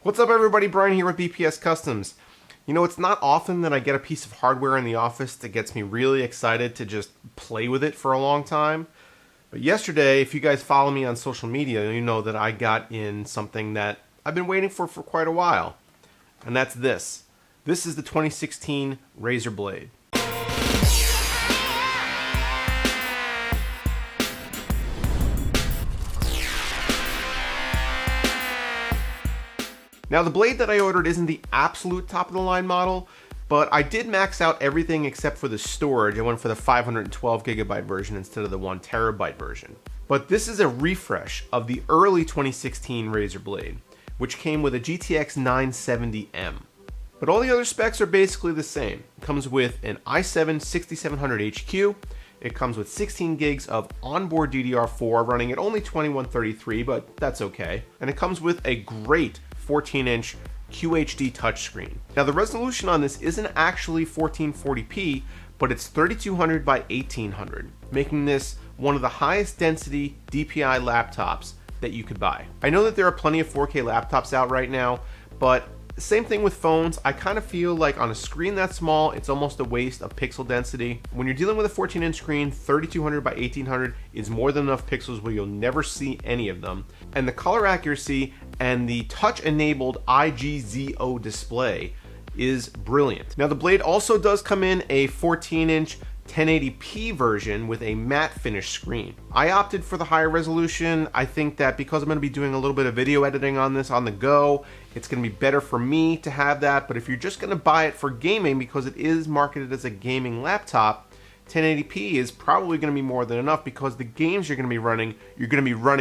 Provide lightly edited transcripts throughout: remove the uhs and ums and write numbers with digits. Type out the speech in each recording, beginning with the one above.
What's up everybody, Brian here with BPS Customs. You know, it's not often that I get a piece of hardware in the office that gets me really excited to just play with it for a long time. But yesterday, if you guys follow me on social media, you know that I got in something that I've been waiting for quite a while. And that's this. This is the 2016 Razer Blade. Now the Blade that I ordered isn't the absolute top of the line model, but I did max out everything except for the storage. I went for the 512 gigabyte version instead of the 1 terabyte version. But this is a refresh of the early 2016 Razer Blade, which came with a GTX 970M. But all the other specs are basically the same. It comes with an i7 6700 HQ. It comes with 16 gigs of onboard DDR4 running at only 2133, but that's okay. And it comes with a great 14-inch QHD touchscreen. Now the resolution on this isn't actually 1440p, but it's 3200 by 1800, making this one of the highest density DPI laptops that you could buy. I know that there are plenty of 4K laptops out right now, but same thing with phones. I kind of feel like on a screen that small, it's almost a waste of pixel density. When you're dealing with a 14-inch screen, 3200 by 1800 is more than enough pixels where you'll never see any of them. And the color accuracy and the touch-enabled IGZO display is brilliant. Now the Blade also does come in a 14-inch 1080p version with a matte finish screen. I opted for the higher resolution. I think that because I'm going to be doing a little bit of video editing on this on the go, it's going to be better for me to have that. But if you're just going to buy it for gaming, because it is marketed as a gaming laptop, 1080p is probably going to be more than enough, because the games you're going to be running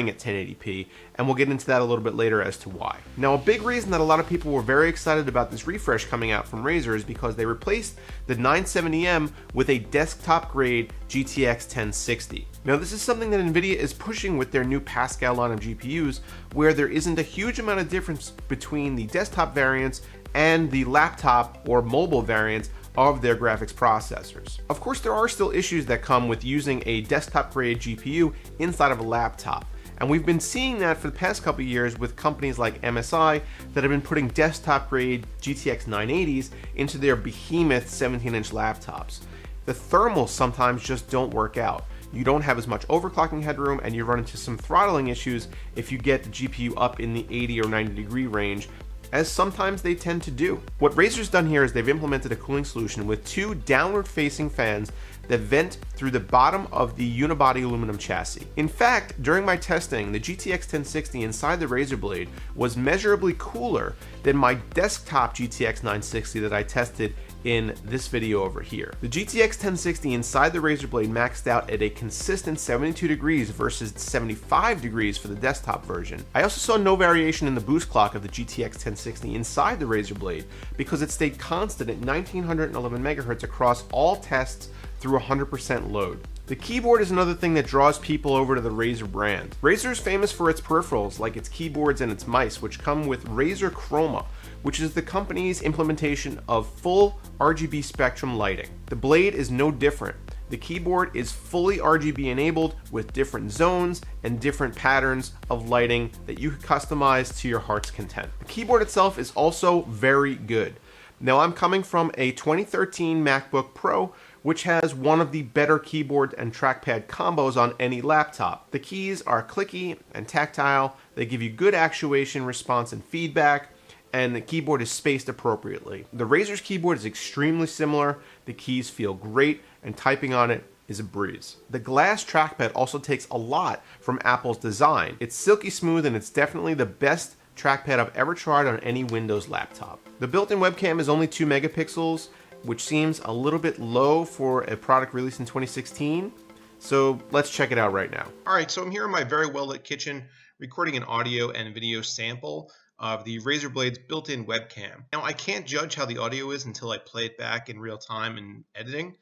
at 1080p, and we'll get into that a little bit later as to why. Now, a big reason that a lot of people were very excited about this refresh coming out from Razer is because they replaced the 970M with a desktop grade GTX 1060. Now, this is something that NVIDIA is pushing with their new Pascal line of GPUs, where there isn't a huge amount of difference between the desktop variants and the laptop or mobile variants of their graphics processors. Of course, there are still issues that come with using a desktop grade GPU inside of a laptop. And we've been seeing that for the past couple of years with companies like MSI that have been putting desktop grade GTX 980s into their behemoth 17-inch laptops. The thermals sometimes just don't work out. You don't have as much overclocking headroom, and you run into some throttling issues if you get the GPU up in the 80 or 90 degree range, as sometimes they tend to do. What Razer's done here is they've implemented a cooling solution with 2 downward-facing fans that vent through the bottom of the unibody aluminum chassis. In fact, during my testing, the GTX 1060 inside the Razer Blade was measurably cooler than my desktop GTX 960 that I tested in this video over here. The GTX 1060 inside the Razer Blade maxed out at a consistent 72 degrees versus 75 degrees for the desktop version. I also saw no variation in the boost clock of the GTX 1060 inside the Razer Blade, because it stayed constant at 1911 MHz across all tests through 100% load. The keyboard is another thing that draws people over to the Razer brand. Razer is famous for its peripherals, like its keyboards and its mice, which come with Razer Chroma, which is the company's implementation of full RGB spectrum lighting. The Blade is no different. The keyboard is fully RGB enabled with different zones and different patterns of lighting that you can customize to your heart's content. The keyboard itself is also very good. Now, I'm coming from a 2013 MacBook Pro, which has one of the better keyboard and trackpad combos on any laptop. The keys are clicky and tactile. They give you good actuation response and feedback, and the keyboard is spaced appropriately. The Razer's keyboard is extremely similar. The keys feel great, and typing on it is a breeze. The glass trackpad also takes a lot from Apple's design. It's silky smooth, and it's definitely the best trackpad I've ever tried on any Windows laptop. The built-in webcam is only 2 megapixels, which seems a little bit low for a product released in 2016. So let's check it out right now. All right, so I'm here in my very well-lit kitchen recording an audio and video sample of the Razer Blade's built-in webcam. Now, I can't judge how the audio is until I play it back in real time in editing,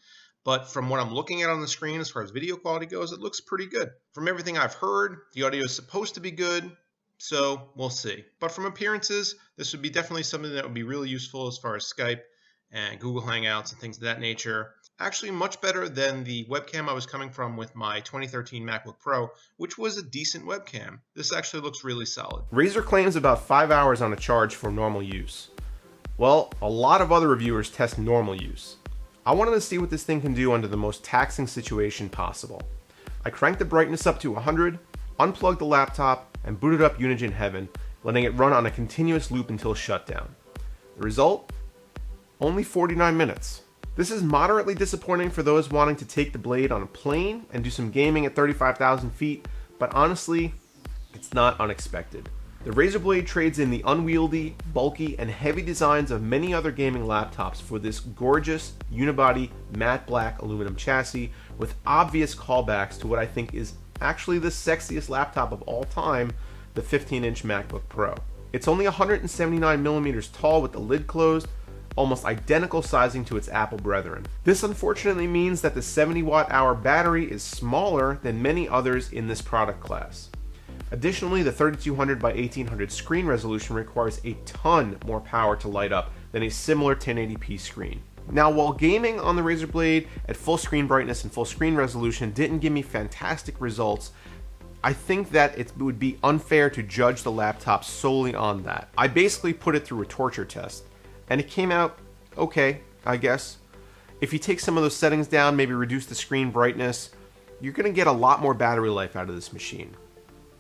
but from what I'm looking at on the screen as far as video quality goes, it looks pretty good. From everything I've heard, the audio is supposed to be good, so we'll see. But from appearances, this would be definitely something that would be really useful as far as Skype and Google Hangouts and things of that nature. Actually, much better than the webcam I was coming from with my 2013 MacBook Pro, which was a decent webcam. This actually looks really solid. Razer claims about 5 hours on a charge for normal use. Well, a lot of other reviewers test normal use. I wanted to see what this thing can do under the most taxing situation possible. I cranked the brightness up to 100, unplugged the laptop, and booted up Unigine Heaven, letting it run on a continuous loop until shutdown. The result? Only 49 minutes. This is moderately disappointing for those wanting to take the Blade on a plane and do some gaming at 35,000 feet, but honestly, it's not unexpected. The Razer Blade trades in the unwieldy, bulky, and heavy designs of many other gaming laptops for this gorgeous, unibody, matte black aluminum chassis with obvious callbacks to what I think is actually the sexiest laptop of all time, the 15-inch MacBook Pro. It's only 179 millimeters tall with the lid closed, almost identical sizing to its Apple brethren. This unfortunately means that the 70 watt-hour battery is smaller than many others in this product class. Additionally, the 3200 by 1800 screen resolution requires a ton more power to light up than a similar 1080p screen. Now, while gaming on the Razer Blade at full screen brightness and full screen resolution didn't give me fantastic results, I think that it would be unfair to judge the laptop solely on that. I basically put it through a torture test, and it came out okay, I guess. If you take some of those settings down, maybe reduce the screen brightness, you're going to get a lot more battery life out of this machine.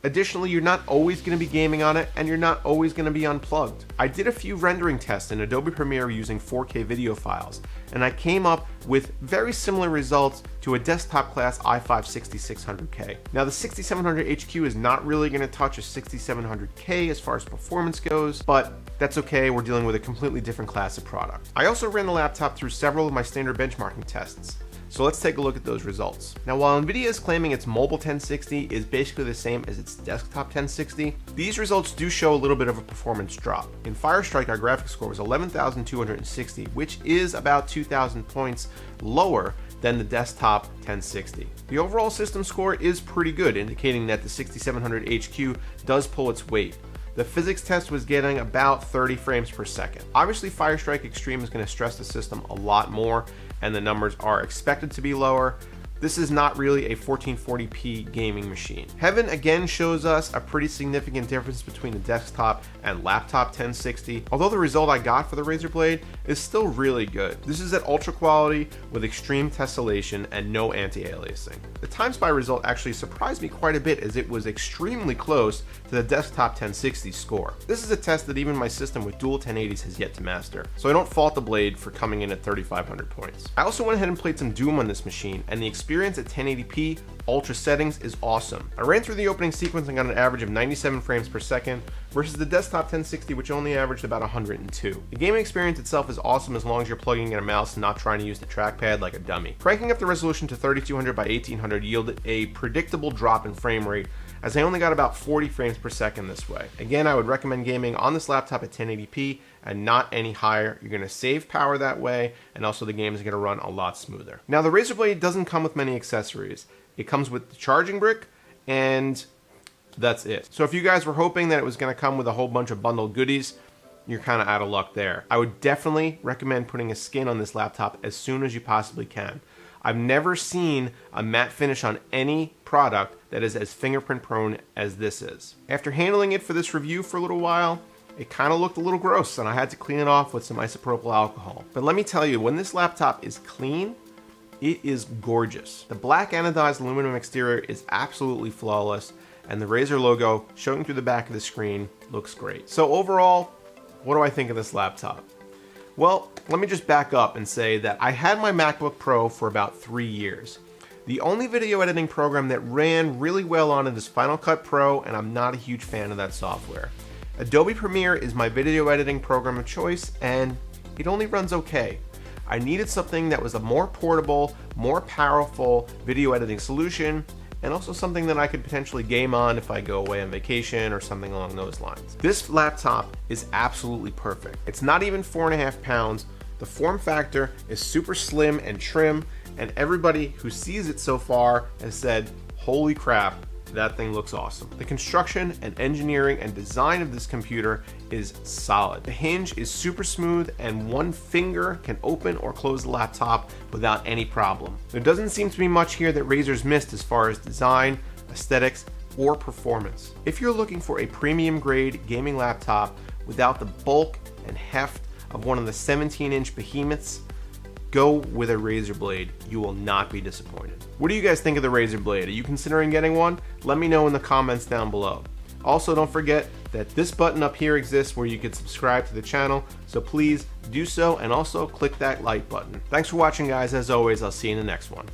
Additionally, you're not always going to be gaming on it, and you're not always going to be unplugged. I did a few rendering tests in Adobe Premiere using 4K video files, and I came up with very similar results to a desktop class i5-6600K. Now, the 6700 HQ is not really going to touch a 6700K as far as performance goes, but that's okay, we're dealing with a completely different class of product. I also ran the laptop through several of my standard benchmarking tests. So let's take a look at those results. Now, while Nvidia is claiming its mobile 1060 is basically the same as its desktop 1060, these results do show a little bit of a performance drop. In Firestrike, our graphics score was 11,260, which is about 2,000 points lower than the desktop 1060. The overall system score is pretty good, indicating that the 6700 HQ does pull its weight. The physics test was getting about 30 frames per second. Obviously, Firestrike Extreme is going to stress the system a lot more, and the numbers are expected to be lower. This is not really a 1440p gaming machine. Heaven again shows us a pretty significant difference between the desktop and laptop 1060, although the result I got for the Razer Blade is still really good. This is at ultra quality with extreme tessellation and no anti-aliasing. The time spy result actually surprised me quite a bit, as it was extremely close to the desktop 1060 score. This is a test that even my system with dual 1080s has yet to master, so I don't fault the Blade for coming in at 3,500 points. I also went ahead and played some Doom on this machine, and the experience at 1080p ultra settings is awesome. I ran through the opening sequence and got an average of 97 frames per second versus the desktop 1060, which only averaged about 102. The gaming experience itself is awesome as long as you're plugging in a mouse and not trying to use the trackpad like a dummy. Cranking up the resolution to 3200 by 1800 yielded a predictable drop in frame rate, as I only got about 40 frames per second this way. Again, I would recommend gaming on this laptop at 1080p and not any higher. You're going to save power that way, and also the game is going to run a lot smoother. Now, the Razer Blade doesn't come with many accessories. It comes with the charging brick, and that's it. So if you guys were hoping that it was going to come with a whole bunch of bundled goodies, you're kind of out of luck there. I would definitely recommend putting a skin on this laptop as soon as you possibly can. I've never seen a matte finish on any product that is as fingerprint prone as this is. After handling it for this review for a little while, it kind of looked a little gross, and I had to clean it off with some isopropyl alcohol. But let me tell you, when this laptop is clean, it is gorgeous. The black anodized aluminum exterior is absolutely flawless, and the Razer logo showing through the back of the screen looks great. So overall, what do I think of this laptop? Well, let me just back up and say that I had my MacBook Pro for about 3 years. The only video editing program that ran really well on it is Final Cut Pro, and I'm not a huge fan of that software. Adobe Premiere is my video editing program of choice, and it only runs okay. I needed something that was a more portable, more powerful video editing solution, and also something that I could potentially game on if I go away on vacation or something along those lines. This laptop is absolutely perfect. It's not even 4.5 pounds. The form factor is super slim and trim, and everybody who sees it so far has said, holy crap, that thing looks awesome. The construction and engineering and design of this computer is solid. The hinge is super smooth and one finger can open or close the laptop without any problem. There doesn't seem to be much here that Razer's missed as far as design, aesthetics, or performance. If you're looking for a premium grade gaming laptop without the bulk and heft of one of the 17-inch behemoths, go with a Razer Blade. You will not be disappointed. What do you guys think of the Razer Blade? Are you considering getting one? Let me know in the comments down below. Also, don't forget that this button up here exists where you can subscribe to the channel, so please do so, and also click that like button. Thanks for watching, guys. As always, I'll see you in the next one.